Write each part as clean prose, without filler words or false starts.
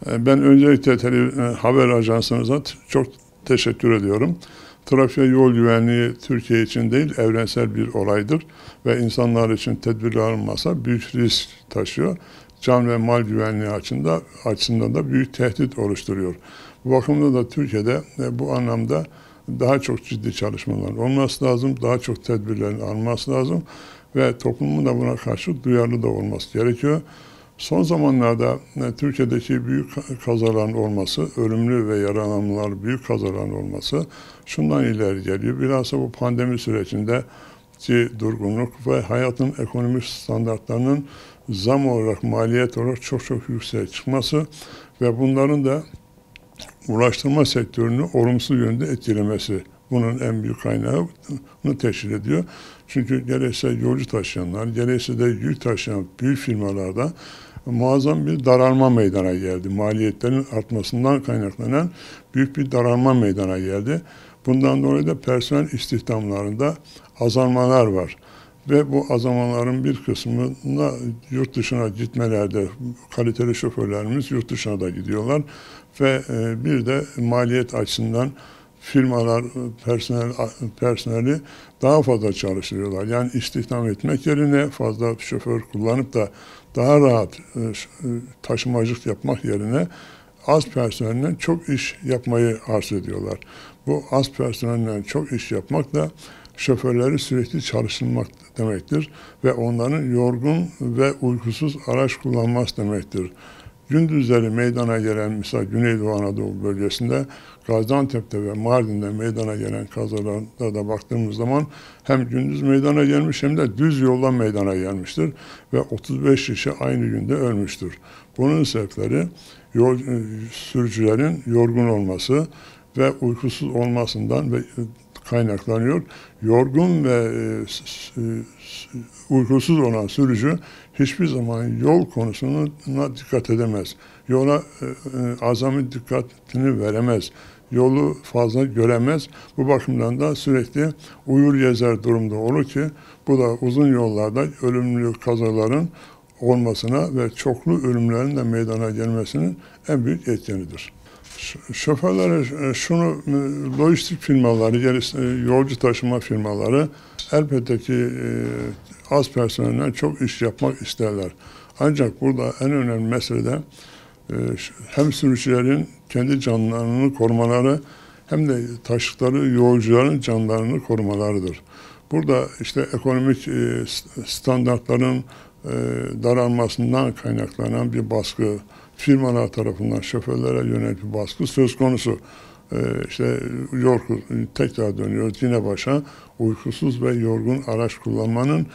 Ben öncelikle haber ajansınıza çok teşekkür ediyorum. Trafik yol güvenliği Türkiye için değil, evrensel bir olaydır ve insanlar için tedbirler alınmazsa büyük risk taşıyor. Can ve mal güvenliği açısından da büyük tehdit oluşturuyor. Bu bakımda da Türkiye'de bu anlamda daha çok ciddi çalışmalar olması lazım, daha çok tedbirlerin alınması lazım ve toplumun da buna karşı duyarlı da olması gerekiyor. Son zamanlarda Türkiye'deki büyük kazaların olması, ölümlü ve yaralanmalar büyük kazaların olması şundan ileri geliyor. Bilhassa bu pandemi sürecindeki durgunluk ve hayatın ekonomik standartlarının zam olarak, maliyet olarak çok yükseğe çıkması ve bunların da ulaştırma sektörünü olumsuz yönde etkilemesi. Bunun en büyük kaynağını teşkil ediyor. Çünkü gerekse yolcu taşıyanlar, gerekse de yük taşıyan büyük firmalarda muazzam bir daralma meydana geldi. Maliyetlerin artmasından kaynaklanan büyük bir daralma meydana geldi. Bundan dolayı da personel istihdamlarında azalmalar var. Ve bu azalmaların bir kısmına yurt dışına gitmelerde kaliteli şoförlerimiz yurt dışına da gidiyorlar. Ve bir de maliyet açısından firmalar personeli daha fazla çalıştırıyorlar. Yani istihdam etmek yerine fazla şoför kullanıp da daha rahat taşımacılık yapmak yerine az personelle çok iş yapmayı arzu ediyorlar. Bu az personelle çok iş yapmak da şoförleri sürekli çalıştırmak demektir ve onların yorgun ve uykusuz araç kullanması demektir. Gündüzleri meydana gelen, mesela Güneydoğu Anadolu bölgesinde, Gaziantep'te ve Mardin'de meydana gelen kazalarda da baktığımız zaman hem gündüz meydana gelmiş hem de düz yoldan meydana gelmiştir ve 35 kişi aynı günde ölmüştür. Bunun sebepleri sürücülerin yorgun olması ve uykusuz olmasından ve kaynaklanıyor. Yorgun ve uykusuz olan sürücü hiçbir zaman yol konusuna dikkat edemez. Yola azami dikkatini veremez. Yolu fazla göremez. Bu bakımdan da sürekli uyur gezer durumda olur ki bu da uzun yollarda ölümlü kazaların olmasına ve çoklu ölümlerin de meydana gelmesinin en büyük etkenidir. Şoförlere şunu, lojistik firmaları, yolcu taşıma firmaları elbette ki az personelle çok iş yapmak isterler. Ancak burada en önemli mesele de hem sürücülerin kendi canlarını korumaları hem de taşıdıkları yolcuların canlarını korumalarıdır. Burada işte ekonomik standartların daralmasından kaynaklanan bir baskı, firmalar tarafından şoförlere yönelik bir baskı söz konusu. İşte tekrar dönüyoruz yine başa, uykusuz ve yorgun araç kullanmanın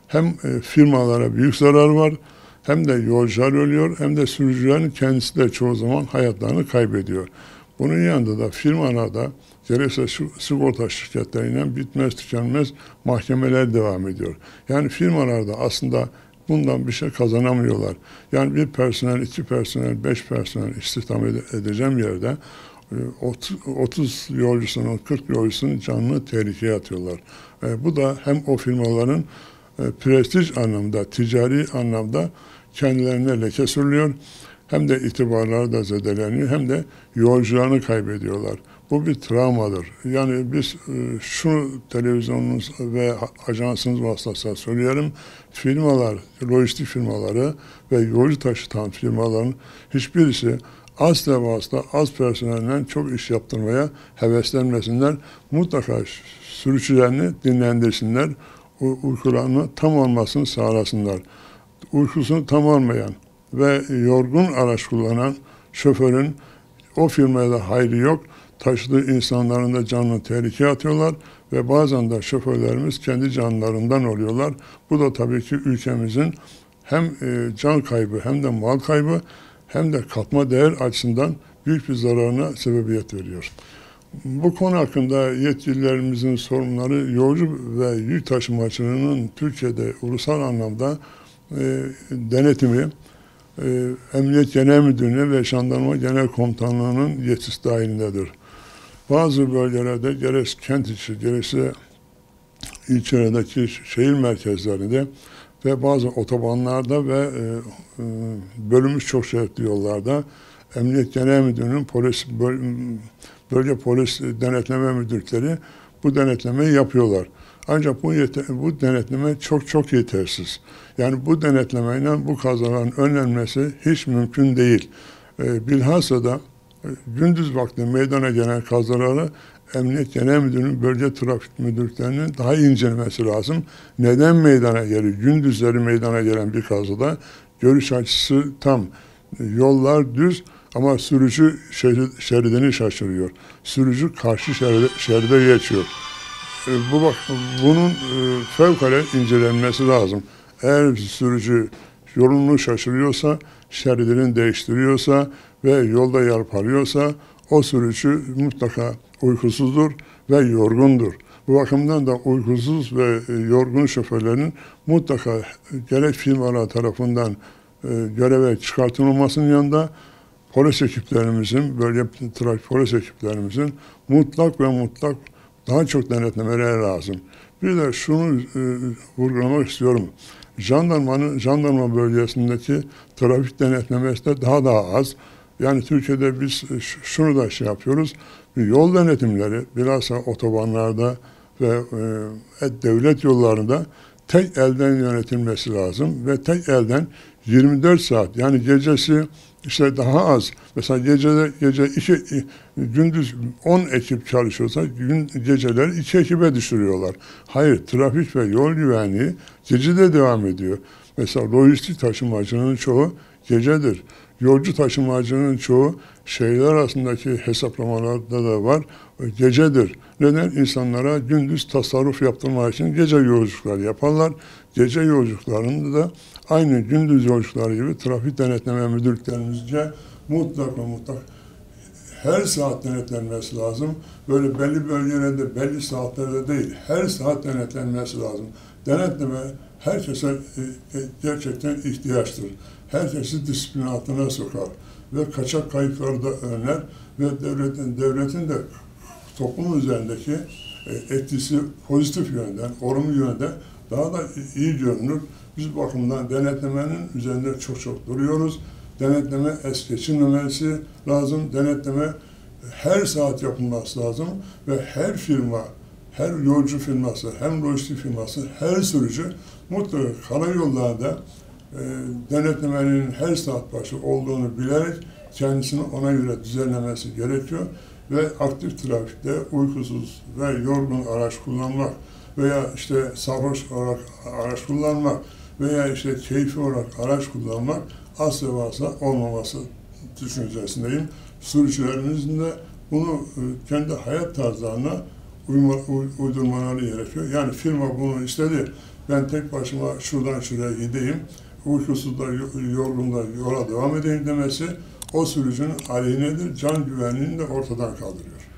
hem firmalara büyük zararı var, hem de yolcular ölüyor, hem de sürücülerin kendisi de çoğu zaman hayatlarını kaybediyor. Bunun yanında da firmalarda gerekse sigorta şirketleriyle bitmez tükenmez mahkemeler devam ediyor. Yani firmalarda aslında bundan bir şey kazanamıyorlar. Yani bir personel, 2 personel, 5 personel istihdam edeceğim yerde 30 yolcusunun, 40 yolcusunun canını tehlikeye atıyorlar. Bu da hem o firmaların prestij anlamda, ticari anlamda kendilerine leke sürülüyor, hem de itibarları da zedeleniyor, hem de yolcularını kaybediyorlar. Bu bir travmadır. Yani biz şunu televizyonunuz ve ajansınız vasıtasıyla söyleyelim, firmalar, lojistik firmaları ve yolcu taşıtan firmaların hiçbirisi asla ve asla az personelle çok iş yaptırmaya heveslenmesinler. Mutlaka sürücülerini dinlendirsinler, uykularını tam olmasını sağlasınlar. Uykusunu tam olmayan ve yorgun araç kullanan şoförün o firmaya da hayrı yok. Taşıdığı insanların da canını tehlikeye atıyorlar ve bazen de şoförlerimiz kendi canlarından oluyorlar. Bu da tabii ki ülkemizin hem can kaybı hem de mal kaybı hem de katma değer açısından büyük bir zararına sebebiyet veriyor. Bu konu hakkında yetkililerimizin sorunları yolcu ve yük taşımacılığının Türkiye'de ulusal anlamda denetimi, Emniyet Genel Müdürlüğü ve Jandarma Genel Komutanlığı'nın yetkisi dahilindedir. Bazı bölgelerde gerek kent içi, gerekse ilçelerdeki şehir merkezlerinde ve bazı otobanlarda ve bölünmüş çok şeritli yollarda Emniyet Genel Müdürlüğü'nün bölge polis denetleme müdürlükleri bu denetlemeyi yapıyorlar. Ancak bu denetleme çok yetersiz. Yani bu denetlemeyle bu kazaların önlenmesi hiç mümkün değil. Bilhassa da gündüz vakti meydana gelen kazaları Emniyet Genel Müdürlüğü'nün bölge trafik müdürlüklerinin daha iyi incelemesi lazım. Neden meydana geliyor? Gündüzleri meydana gelen bir kazada görüş açısı tam. Yollar düz ama sürücü şeridini şaşırıyor. Sürücü karşı şeride geçiyor. Bunun fevkalade incelenmesi lazım. Eğer sürücü yolunu şaşırıyorsa, şeridini değiştiriyorsa ve yolda yalpalıyorsa o sürücü mutlaka uykusuzdur ve yorgundur. Bu bakımdan da uykusuz ve yorgun şoförlerin mutlaka gerek firmalar tarafından göreve çıkartılmasının yanında polis ekiplerimizin, bölge trafik polis ekiplerimizin mutlak daha çok denetlemeleri lazım. Bir de şunu vurgulamak istiyorum. Jandarma bölgesindeki trafik denetlemesi de daha az. Yani Türkiye'de biz şunu da yapıyoruz. Yol denetimleri bilhassa otobanlarda ve devlet yollarında tek elden yönetilmesi lazım ve tek elden 24 saat yani gecesi işte daha az. Mesela gündüz 10 ekip çalışıyorsa geceler 2 ekibe düşürüyorlar. Hayır, trafik ve yol güvenliği gecede devam ediyor. Mesela lojistik taşımacının çoğu gecedir. Yolcu taşımacının çoğu şehirler arasındaki hesaplamalarda da var, gecedir. Neden? İnsanlara gündüz tasarruf yaptırmak için gece yolculukları yaparlar. Gece yolculuklarında da aynı gündüz yolculukları gibi trafik denetleme müdürlüklerimizce mutlak her saat denetlenmesi lazım. Böyle belli bölgelerde, belli saatlerde değil, her saat denetlenmesi lazım. Denetleme herkese gerçekten ihtiyaçtır. Herkesi disiplin altına sokar ve kaçak kayıpları da önler ve devletin de toplum üzerindeki etkisi pozitif yönden, olumlu yönde daha da iyi görünür. Biz bu bakımdan denetlemenin üzerinde çok duruyoruz. Denetleme es geçilmemesi lazım. Denetleme her saat yapılması lazım ve her firma, her yolcu firması, hem lojistik firması, her sürücü mutlaka karayollarda denetlemenin her saat başı olduğunu bilerek kendisini ona göre düzenlemesi gerekiyor ve aktif trafikte uykusuz ve yorgun araç kullanmak veya işte sarhoş olarak araç kullanmak veya işte keyfi olarak araç kullanmak asla varsa olmaması düşüncesindeyim. Sürücülerimizin de bunu kendi hayat tarzlarına uydurmaları gerekiyor. Yani firma bunu istedi. Ben tek başıma şuradan şuraya gideyim, uykusuz da yorgun da yola devam edeyim demesi o sürücünün aleyhinedir. Can güvenliğini de ortadan kaldırıyor.